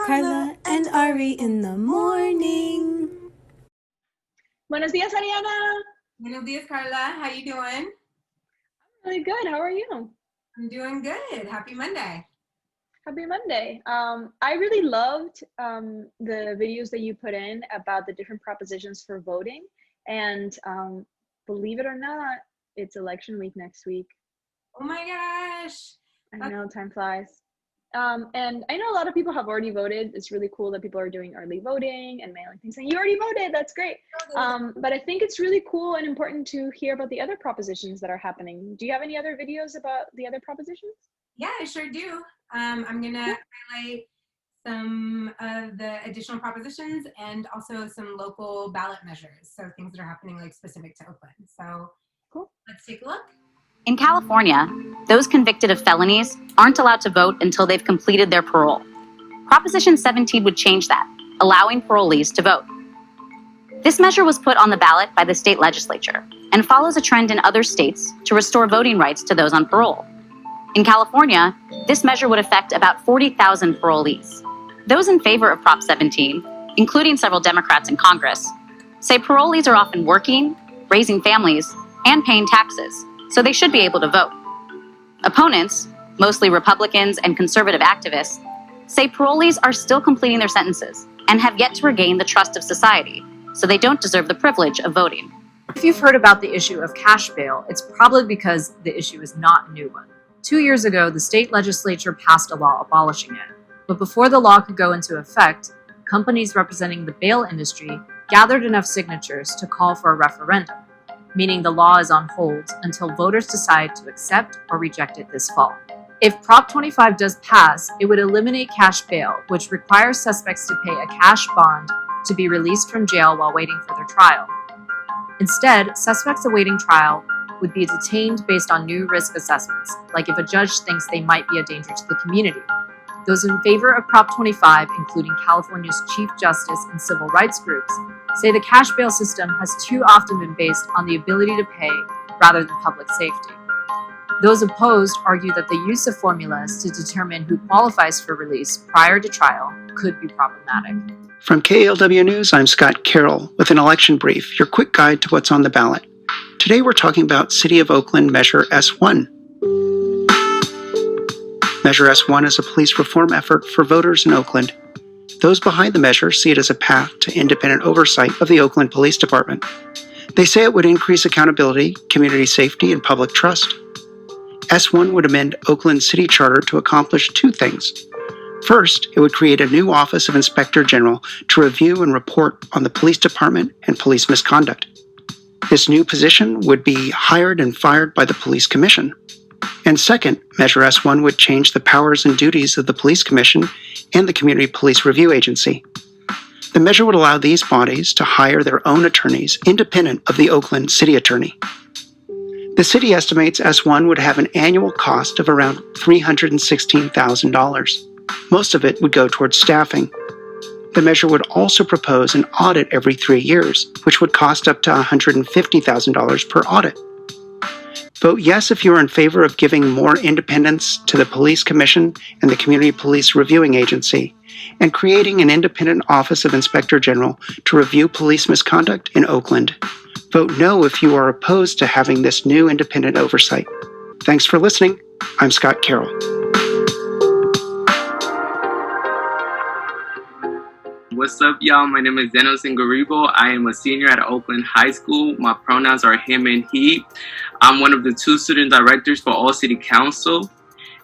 Carla and Ari in the morning. Buenos dias, Ariana. Buenos dias, Carla. How you doing? Really good. How are you? I'm doing good. Happy Monday. Happy Monday. I really loved the videos that you put in about the different propositions for voting. And believe it or not, it's election week next week. Oh my gosh. I know, time flies. And I know a lot of people have already voted. It's really cool that people are doing early voting and mailing things saying, you already voted, that's great. But I think it's really cool and important to hear about the other propositions that are happening. Do you have any other videos about the other propositions? Yeah, I sure do. I'm going to highlight some of the additional propositions and also some local ballot measures. So things that are happening like specific to Oakland. So cool. Let's take a look. In California, those convicted of felonies aren't allowed to vote until they've completed their parole. Proposition 17 would change that, allowing parolees to vote. This measure was put on the ballot by the state legislature and follows a trend in other states to restore voting rights to those on parole. In California, this measure would affect about 40,000 parolees. Those in favor of Prop 17, including several Democrats in Congress, say parolees are often working, raising families, and paying taxes, so they should be able to vote. Opponents, mostly Republicans and conservative activists, say parolees are still completing their sentences and have yet to regain the trust of society, so they don't deserve the privilege of voting. If you've heard about the issue of cash bail, it's probably because the issue is not a new one. 2 years ago, the state legislature passed a law abolishing it. But before the law could go into effect, companies representing the bail industry gathered enough signatures to call for a referendum, meaning the law is on hold until voters decide to accept or reject it this fall. If Prop 25 does pass, it would eliminate cash bail, which requires suspects to pay a cash bond to be released from jail while waiting for their trial. Instead, suspects awaiting trial would be detained based on new risk assessments, like if a judge thinks they might be a danger to the community. Those in favor of Prop 25, including California's Chief Justice and civil rights groups, say the cash bail system has too often been based on the ability to pay rather than public safety. Those opposed argue that the use of formulas to determine who qualifies for release prior to trial could be problematic. From KALW News, I'm Scott Carroll with an election brief, your quick guide to what's on the ballot. Today we're talking about City of Oakland Measure S1. Measure S1 is a police reform effort for voters in Oakland. Those behind the measure see it as a path to independent oversight of the Oakland Police Department. They say it would increase accountability, community safety, and public trust. S1 would amend Oakland's city charter to accomplish two things. First, it would create a new Office of Inspector General to review and report on the police department and police misconduct. This new position would be hired and fired by the Police Commission. And second, Measure S1 would change the powers and duties of the Police Commission and the Community Police Review Agency. The measure would allow these bodies to hire their own attorneys independent of the Oakland City Attorney. The city estimates S1 would have an annual cost of around $316,000. Most of it would go towards staffing. The measure would also propose an audit every 3 years, which would cost up to $150,000 per audit. Vote yes if you are in favor of giving more independence to the Police Commission and the Community Police Reviewing Agency, and creating an independent Office of Inspector General to review police misconduct in Oakland. Vote no if you are opposed to having this new independent oversight. Thanks for listening. I'm Scott Carroll. What's up, y'all? My name is Zenos Ngaribo. I am a senior at Oakland High School. My pronouns are him and he. I'm one of the 2 student directors for All City Council.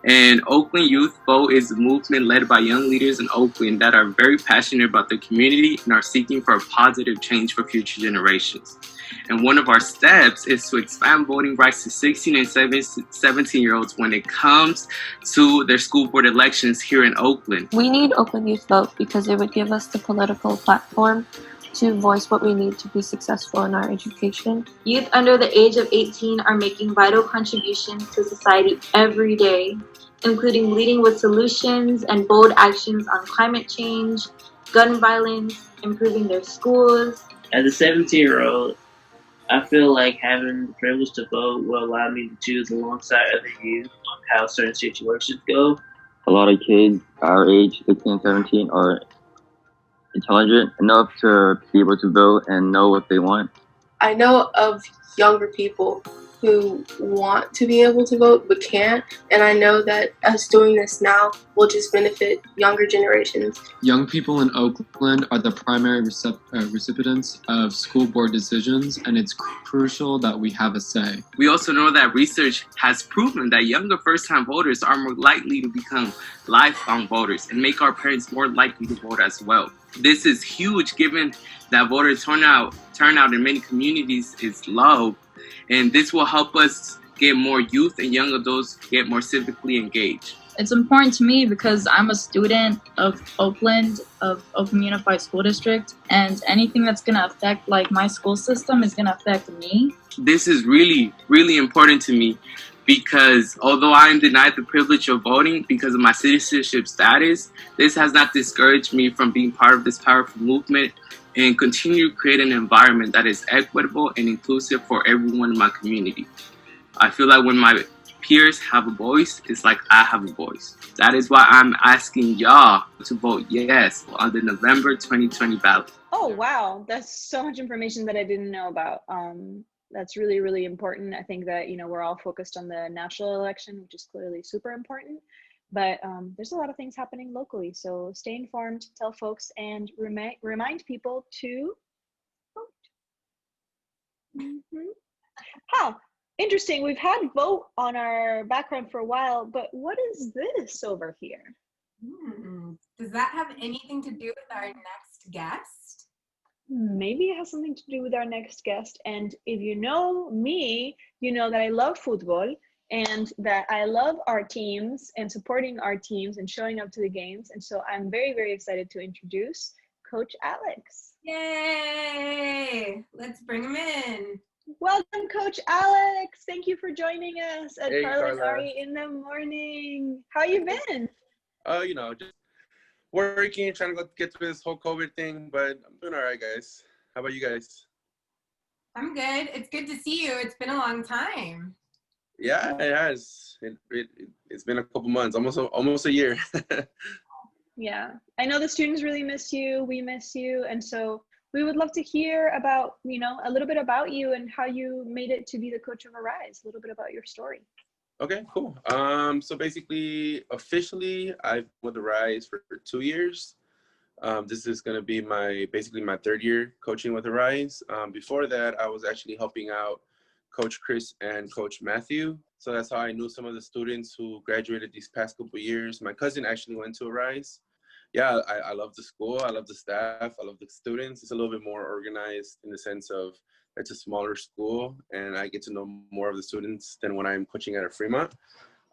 And Oakland Youth Vote is a movement led by young leaders in Oakland that are very passionate about their community and are seeking for a positive change for future generations. And one of our steps is to expand voting rights to 16 and 17-year-olds when it comes to their school board elections here in Oakland. We need Oakland Youth Vote because it would give us the political platform to voice what we need to be successful in our education. Youth under the age of 18 are making vital contributions to society every day, including leading with solutions and bold actions on climate change, gun violence, improving their schools. As a 17-year-old, I feel like having the privilege to vote will allow me to choose alongside other youth on how certain situations go. a lot of kids our age, 16, 17, are intelligent enough to be able to vote and know what they want. I know of younger people who want to be able to vote but can't, and I know that us doing this now will just benefit younger generations. Young people in Oakland are the primary recipients of school board decisions, and it's crucial that we have a say. We also know that research has proven that younger first-time voters are more likely to become lifelong voters and make our parents more likely to vote as well. This is huge given that voter turnout in many communities is low, and this will help us get more youth and young adults get more civically engaged. It's important to me because I'm a student of Oakland Unified School District, and anything that's going to affect like my school system is going to affect me. This is really, really important to me because although I am denied the privilege of voting because of my citizenship status, this has not discouraged me from being part of this powerful movement and continue to create an environment that is equitable and inclusive for everyone in my community. I feel like when my peers have a voice, it's like I have a voice. That is why I'm asking y'all to vote yes on the November 2020 ballot. Oh, wow. That's so much information that I didn't know about. That's really, really important. I think that, we're all focused on the national election, which is clearly super important. But there's a lot of things happening locally. So stay informed, tell folks, and remind people to vote. Mm-hmm. Huh. Interesting. We've had vote on our background for a while, but what is this over here? Does that have anything to do with our next guest? Maybe it has something to do with our next guest. And if you know me, you know that I love football and that I love our teams and supporting our teams and showing up to the games. And so I'm very, very excited to introduce Coach Alex. Yay! Let's bring him in. Welcome, Coach Alex. Thank you for joining us at Carla and Carla. Ari in the morning. How you been? Just working, trying to get through this whole COVID thing, but I'm doing all right, guys. How about you guys? I'm good. It's good to see you. It's been a long time. Yeah, it has. It's been a couple months, almost a year. Yeah, I know the students really miss you. We miss you. And so we would love to hear about, a little bit about you and how you made it to be the coach of Arise, a little bit about your story. Okay, cool. So basically, officially, I've been with Arise for 2 years. This is going to be basically my third year coaching with Arise. Before that, I was actually helping out Coach Chris and Coach Matthew. So that's how I knew some of the students who graduated these past couple of years. My cousin actually went to Arise. Yeah, I love the school. I love the staff. I love the students. It's a little bit more organized in the sense of it's a smaller school and I get to know more of the students than when I'm coaching at a Fremont.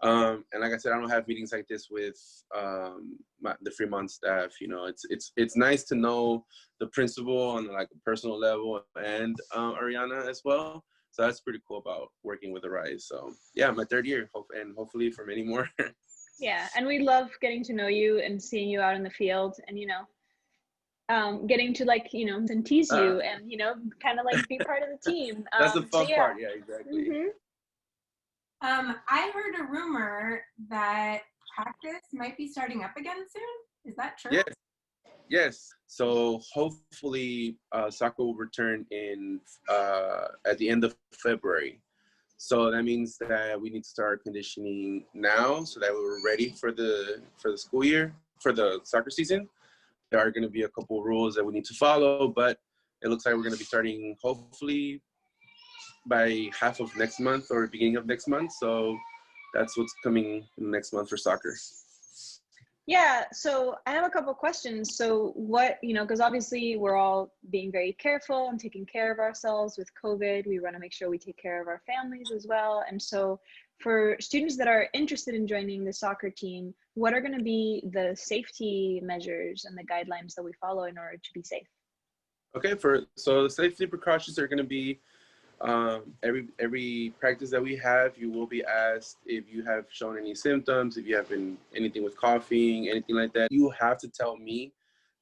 And like I said, I don't have meetings like this with the Fremont staff. It's nice to know the principal on like a personal level and Ariana as well. So that's pretty cool about working with Arise. So yeah, my third year, and hopefully for many more. Yeah, and we love getting to know you and seeing you out in the field and, getting to and tease you and, kind of like be part of the team. That's the fun part. Yeah, exactly. Mm-hmm. I heard a rumor that practice might be starting up again soon. Is that true? Yes. So hopefully soccer will return at the end of February. So that means that we need to start conditioning now so that we're ready for the school year, for the soccer season. There are going to be a couple of rules that we need to follow, but it looks like we're going to be starting hopefully by half of next month or beginning of next month. So that's what's coming next month for soccer. Yeah, so I have a couple of questions. So what, because obviously we're all being very careful and taking care of ourselves with COVID. We want to make sure we take care of our families as well. And so for students that are interested in joining the soccer team, what are going to be the safety measures and the guidelines that we follow in order to be safe? Okay, so the safety precautions are going to be every practice that we have, you will be asked if you have shown any symptoms, if you have been anything with coughing, anything like that. You have to tell me,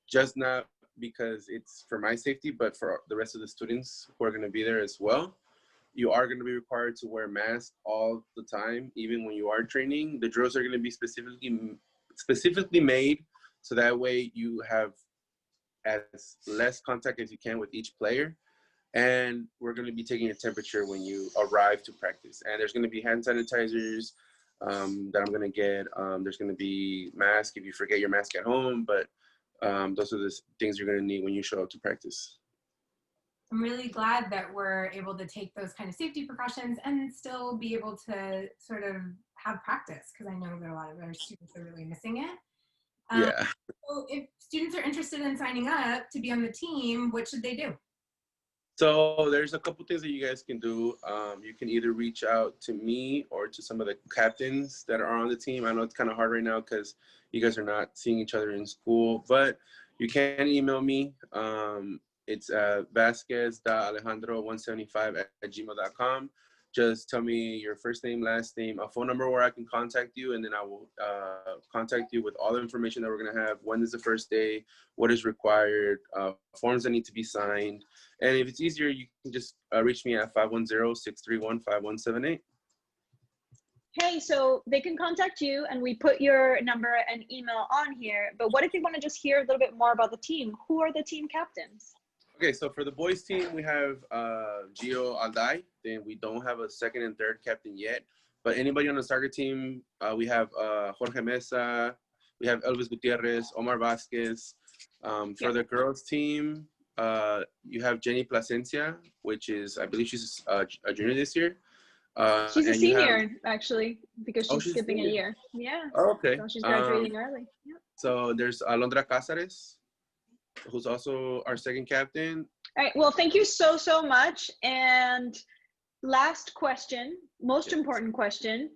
just not because it's for my safety, but for the rest of the students who are going to be there as well. You are going to be required to wear masks all the time, even when you are training. The drills are going to be specifically specifically made so that way you have as less contact as you can with each player. And we're going to be taking a temperature when you arrive to practice. And there's going to be hand sanitizers that I'm going to get. There's going to be masks if you forget your mask at home, but those are the things you're going to need when you show up to practice. I'm really glad that we're able to take those kind of safety precautions and still be able to sort of have practice, because I know that a lot of our students are really missing it. Yeah. So if students are interested in signing up to be on the team, what should they do? So there's a couple things that you guys can do. You can either reach out to me or to some of the captains that are on the team. I know it's kind of hard right now because you guys are not seeing each other in school, but you can email me. It's vasquez.alejandro175@gmail.com. Just tell me your first name, last name, a phone number where I can contact you, and then I will contact you with all the information that we're going to have. When is the first day? What is required? Forms that need to be signed. And if it's easier, you can just reach me at 510-631-5178. Hey, so they can contact you, and we put your number and email on here. But what if you want to just hear a little bit more about the team? Who are the team captains? Okay, so for the boys team, we have Gio Alday. Then we don't have a second and third captain yet. But anybody on the soccer team, we have Jorge Mesa, we have Elvis Gutierrez, Omar Vasquez. For the girls team, you have Jenny Plasencia, which is, I believe she's a junior this year. She's a senior, actually, because she's she's skipping a senior. year. Yeah. Oh, okay. So she's graduating early. Yeah. So there's Alondra Cáceres, who's also our second captain. All right. Well, thank you so, so much. And last question, most important question,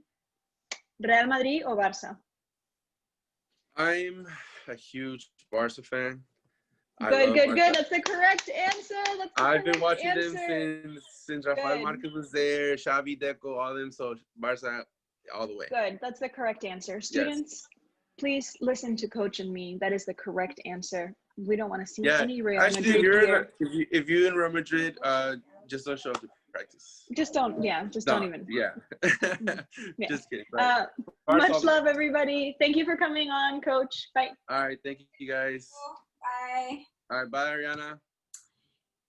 Real Madrid or Barça? I'm a huge Barca fan. Good. That's the correct answer. I've been watching them since Rafael Good. Marquez was there, Xavi, Deco, all of them. So Barca all the way. Good. That's the correct answer. Students, please listen to Coach and me. That is the correct answer. We don't want to see any Real Actually, Madrid here. if you're in Real Madrid, just don't show up to practice. Just don't. Yeah. Don't even. Yeah. Yeah. Just kidding. Much love, everybody. Thank you for coming on, Coach. Bye. All right. Thank you, guys. Bye. All right. Bye, Ariana.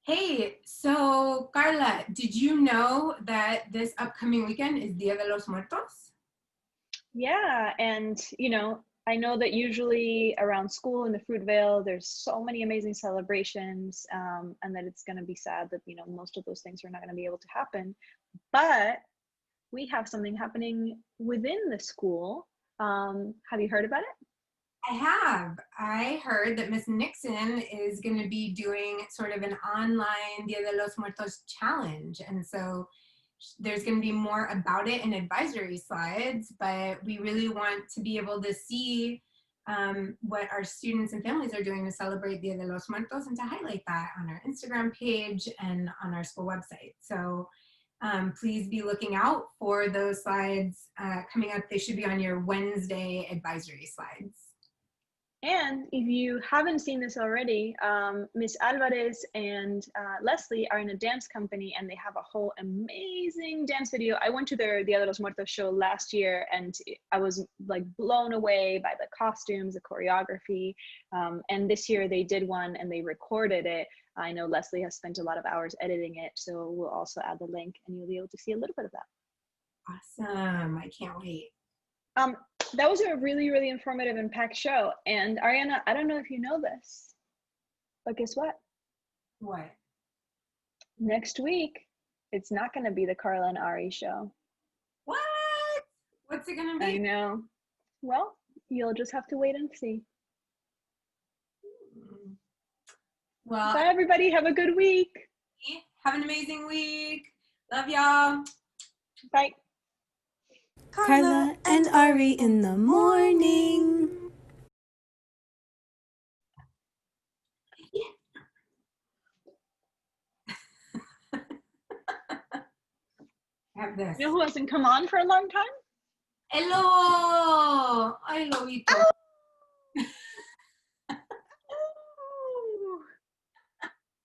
Hey, so Carla, did you know that this upcoming weekend is Dia de los Muertos? Yeah, and I know that usually around school in the Fruitvale, there's so many amazing celebrations, and that it's going to be sad that most of those things are not going to be able to happen. But we have something happening within the school. Have you heard about it? I have. I heard that Miss Nixon is going to be doing sort of an online Dia de los Muertos challenge. And so there's going to be more about it in advisory slides, but we really want to be able to see what our students and families are doing to celebrate Dia de los Muertos and to highlight that on our Instagram page and on our school website. So please be looking out for those slides coming up. They should be on your Wednesday advisory slides. And if you haven't seen this already, Miss Alvarez and Leslie are in a dance company, and they have a whole amazing dance video. I went to their Dia de los Muertos show last year, and I was like blown away by the costumes, the choreography. And this year they did one and they recorded it. I know Leslie has spent a lot of hours editing it, so we'll also add the link and you'll be able to see a little bit of that. Awesome. I can't wait. That was a really, really informative and packed show. And Ariana, I don't know if you know this, but guess what? What? Next week, it's not going to be the Carla and Ari show. What? What's it going to be? I know. Well, you'll just have to wait and see. Well, bye, everybody. Have a good week. Have an amazing week. Love y'all. Bye. Carla and Ari in the morning. Have this. You know who hasn't come on for a long time? Hello. Ay, Lobito.